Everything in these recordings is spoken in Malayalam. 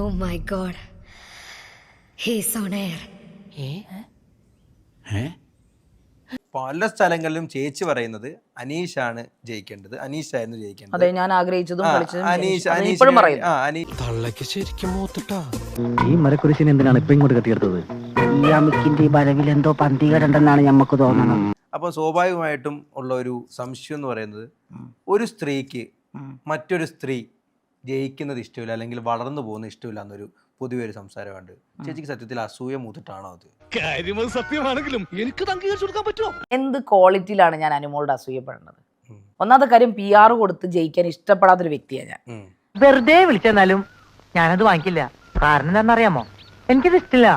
Oh my God. He's on air. പല സ്ഥലങ്ങളിലും ചേച്ചി പറയുന്നത് അനീഷാണ് ജയിക്കേണ്ടത്, അനീഷായിരുന്നു ജയിക്കേണ്ടത്. അതെ, ഞാൻ ആഗ്രഹിച്ചതും ഇപ്പോഴും ശരിക്കും മൂത്തിട്ടാ. ഈ മരക്കുരിശിനെ എന്തിനാണ് ഇപ്പൊ ഇങ്ങോട്ട് കെട്ടിയെടുത്തത്? ഈ അമിക്കിന്റെ ഈ വരവിൽ എന്തോ പന്തികേടുണ്ടെന്നാണ് ഞമ്മക്ക് തോന്നുന്നത്. അപ്പോൾ സ്വാഭാവികമായിട്ടും ഉള്ള ഒരു സംശയം എന്ന് പറയുന്നത്, ഒരു സ്ത്രീക്ക് മറ്റൊരു സ്ത്രീ ജയിക്കുന്നത് ഇഷ്ടമില്ല അല്ലെങ്കിൽ വളർന്നു പോകുന്നത് ഇഷ്ടമില്ല എന്നൊരു പൊതുവെ ഒരു സംസാരമുണ്ട്. ചേച്ചിക്ക് സത്യത്തിൽ അസൂയ മൂത്തിട്ടാണോ അത്? സത്യമാണെങ്കിലും എനിക്ക് അംഗീകരിച്ചു കൊടുക്കാൻ പറ്റുമോ? എന്ത് ക്വാളിറ്റിയിലാണ് ഞാൻ അനുമോളുടെ അസൂയപ്പെടുന്നത്? ഒന്നാമത്തെ കാര്യം, PR കൊടുത്ത് ജയിക്കാൻ ഇഷ്ടപ്പെടാത്തൊരു വ്യക്തിയാണ് ഞാൻ. വെറുതെ വിളിച്ചെന്നാലും ഞാനത് വാങ്ങിക്കില്ല. കാരണം എന്താണെന്നറിയാമോ, എനിക്കിത് ഇഷ്ടമില്ല.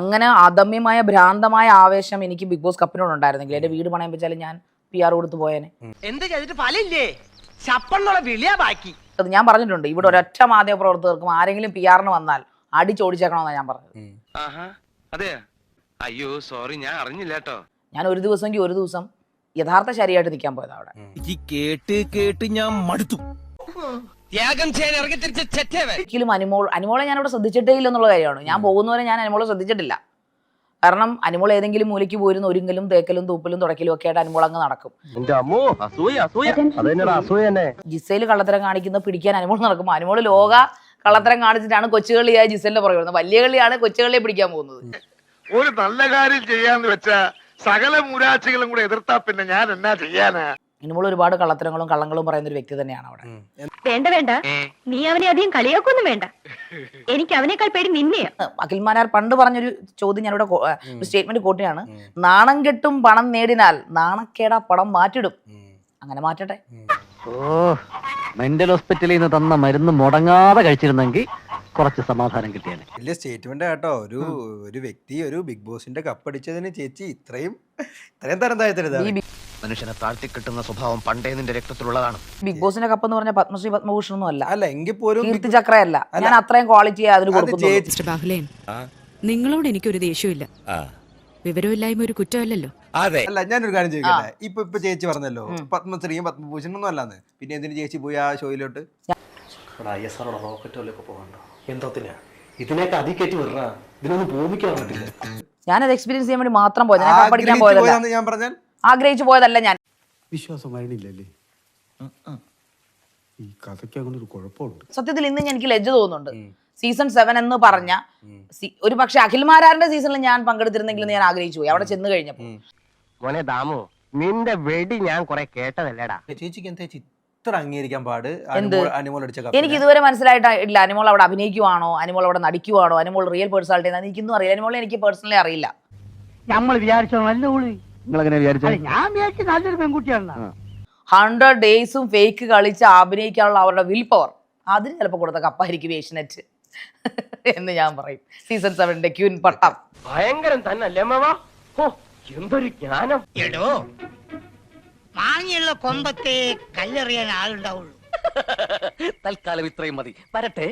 അങ്ങനെ അദമ്യമായ ഭ്രാന്തമായ ആവേശം എനിക്ക് ബിഗ് ബോസ് കപ്പിനോട് ഉണ്ടായിരുന്നെങ്കിൽ എന്റെ വീട് പണയം വെച്ചാലും ഞാൻ PR കൊടുത്ത് പോയേനെ. എന്ത് ചെയ്തിട്ട് ഫലമില്ലേ? ചപ്പന്നുള്ള വിളിയാ ബാക്കി. അത് ഞാൻ പറഞ്ഞിട്ടുണ്ട്, ഇവിടെ ഒരൊറ്റ മാധ്യമ പ്രവർത്തകർക്കും ആരെങ്കിലും PR-ന് വന്നാൽ അടിച്ചോടിച്ചേക്കണമെന്നാണ് ഞാൻ പറഞ്ഞത്. അതെ, അയ്യോ സോറി, ഞാൻ അറിഞ്ഞില്ല കേട്ടോ. ഞാൻ ഒരു ദിവസം യഥാർത്ഥ ശരിയായിട്ട് നിൽക്കാൻ പോയത് അവിടെ. കേട്ട് ഞാൻ മടുത്തു. ത്യാഗം ചെയ്യാൻ ഇറങ്ങി തിരിച്ച ഒരിക്കലും അനുമോളെ ഞാൻ അവിടെ ശ്രദ്ധിച്ചിട്ടേ ഇല്ലെന്നുള്ള കാര്യമാണ്. ഞാൻ പോകുന്നവരെ ഞാൻ അനുമോളെ ശ്രദ്ധിച്ചിട്ടില്ല. കാരണം അനുമോൾ ഏതെങ്കിലും മൂലയ്ക്ക് പോയിരുന്ന ഒരുങ്ങലും തേക്കലും തൂപ്പലും തുടക്കലും ഒക്കെ ആയിട്ട് അനുമോൾ അങ്ങ് നടക്കും. ജിസയിൽ കള്ളത്തരം കാണിക്കുന്ന പിടിക്കാൻ അനുമോൾ നടക്കും. അനുമോൾ ലോക കള്ളത്തരം കാണിച്ചിട്ടാണ് കൊച്ചുകളിയായ ജിസലിന്റെ പുറകെ വരുന്നത്. വലിയ കളിയാണ് കൊച്ചുകളിയെ പിടിക്കാൻ പോകുന്നത്. ഒരു നല്ല കാര്യം ചെയ്യാന്ന് വെച്ചാ സകല മൂരാച്ചികളും കൂടെ എതിർത്താ പിന്നെ ഞാൻ എന്നാ ചെയ്യാനാ? അനുമോൾ ഒരുപാട് കള്ളത്തരങ്ങളും കള്ളങ്ങളും പറയുന്ന ഒരു വ്യക്തി തന്നെയാണ് അവിടെ. വേണ്ട നീ അവനെ അധികം കളിയാക്കൊന്നും വേണ്ട. എനിക്ക് അവനേക്കാൾ പേടി നിന്നെയാ. അഖിൽ മാരാർ പണ്ട് പറഞ്ഞൊരു ചോദ്യം ഞാനിവിടെ ഒരു സ്റ്റേറ്റ്മെന്റ് കോട്ടിയാണ്. നാണം കെട്ടും പണം നേടിനാൽ നാണക്കേടാ പണം മാറ്റിടും. അങ്ങനെ മാറ്റട്ടെ. മെന്റൽ ഹോസ്പിറ്റലിൽ നിന്ന് തന്ന മരുന്ന് മുടങ്ങാതെ കഴിച്ചിരുന്നെങ്കിൽ കുറച്ച് സമാധാനം കിട്ടിയാണ്. വലിയ സ്റ്റേറ്റ്മെന്റ് കേട്ടോ. ഒരു വ്യക്തി ഒരു ബിഗ് ബോസിന്റെ കപ്പടിച്ചതിന് ചേച്ചി ഇത്രയും തരം താഴ്ത്തരുത്. മനുഷ്യനെ താഴ്ത്തി കിട്ടുന്ന സ്വഭാവം പണ്ടേ നിന്റെ രക്തത്തിലുള്ളതാണ്. ബിഗ് ബോസിന്റെ കപ്പ് എന്ന് പറഞ്ഞ പത്മശ്രീ പത്മഭൂഷൺ ഒന്നും അല്ല, അല്ല എങ്കിൽ പോലും കീർത്തി ചക്രയല്ല. ഞാൻ അത്രയും ക്വാളിറ്റി അതിന് കൊടുക്കുന്നു. മിസ്റ്റർ ബാഹുലേൻ, നിങ്ങളോട് എനിക്കൊരു ദേഷ്യമില്ല. വിവരമില്ലായ്മ ഒരു കുറ്റമല്ലല്ലോ. അല്ല, ഞാനൊരു കാര്യം ചോദിക്കട്ടെ. ഇപ്പൊ ചേച്ചി പറഞ്ഞല്ലോ പത്മശ്രീയും പത്മഭൂഷണും ഒന്നും അല്ലാന്ന്. പിന്നെ എന്തിനു ചേച്ചി പോയി ആ ഷോയിലോട്ട്? ഇതിനൊക്കെ അതിക്കേറ്റി വിടറ, ഇതിനൊന്നും ഭൂമിക്കാൻ പറ്റില്ല. ഞാനത് എക്സ്പീരിയൻസ് ചെയ്യാൻ വേണ്ടി മാത്രം പോയത്, ഞാൻ പഠിക്കാൻ പോയതല്ല. ഞാൻ പറഞ്ഞാൽ ആഗ്രഹിച്ചു പോയതല്ല. ഞാൻ വിശ്വാസം വരണില്ലല്ലേ? ഈ കഥയ്ക്ക് അങ്ങനെ ഒരു കുഴപ്പമുണ്ട്. സത്യത്തിൽ ഇന്ന് എനിക്ക് ലജ്ജ തോന്നുന്നുണ്ട്. സീസൺ 7 എന്ന് പറഞ്ഞ ഒരു പക്ഷെ അഖിൽമാരാറിന്റെ സീസണിൽ ഞാൻ പങ്കെടുത്തിരുന്നെങ്കിൽ ഞാൻ ആഗ്രഹിച്ചു പോയി അവിടെ ചെന്ന് കഴിഞ്ഞപ്പോ. മോനെ ദാമു, നിന്റെ വെടി ഞാൻ കുറെ കേട്ടതല്ലേടാ. ചേച്ചിക്ക് എന്താ ഇത്ര അംഗീകരിക്കാൻ പാട്? അനുമോൾ അടിച്ച എനിക്ക് ഇതുവരെ മനസ്സിലായിട്ടില്ല. അനുമോൾ അവിടെ അഭിനയിക്കുവാണോ, അനുമോൾ അവിടെ നടിക്കുവാണോ, അനുമോൾ റിയൽ പേഴ്സണാലിറ്റി എന്നാണ് എനിക്കൊന്നും അറിയില്ല. അനുമോളെ എനിക്ക് പേഴ്സണലി അറിയില്ല. നമ്മൾ വിചാരിച്ചോ നല്ല ഉള്ളി. നിങ്ങളെങ്ങനെ വിചാരിച്ചു? ഞാൻ വിചാരിച്ചു നല്ലൊരു പെൺകുട്ടിയാണ്. 100 ഡേയ്സും ഫേക്ക് കളിച്ച് അഭിനയിക്കാനുള്ള അവരുടെ വിൽ പവർ, അതിന് ചിലപ്പോൾ കൊടുത്ത കപ്പായിരിക്കും ഏഷ്യനെറ്റ് എന്ന് ഞാൻ പറയും. സീസൺ 7 ക്യൂൻ പട്ടം ഭയങ്കരം തന്നല്ലേ മാവാ? എന്തൊരു ജ്ഞാനം. എടോ, മാങ്ങിയുള്ള കൊമ്പത്തെ കല്ലെറിയാൻ ആളുണ്ടാവുള്ളൂ. തൽക്കാലം ഇത്രയും മതി. വരട്ടെ.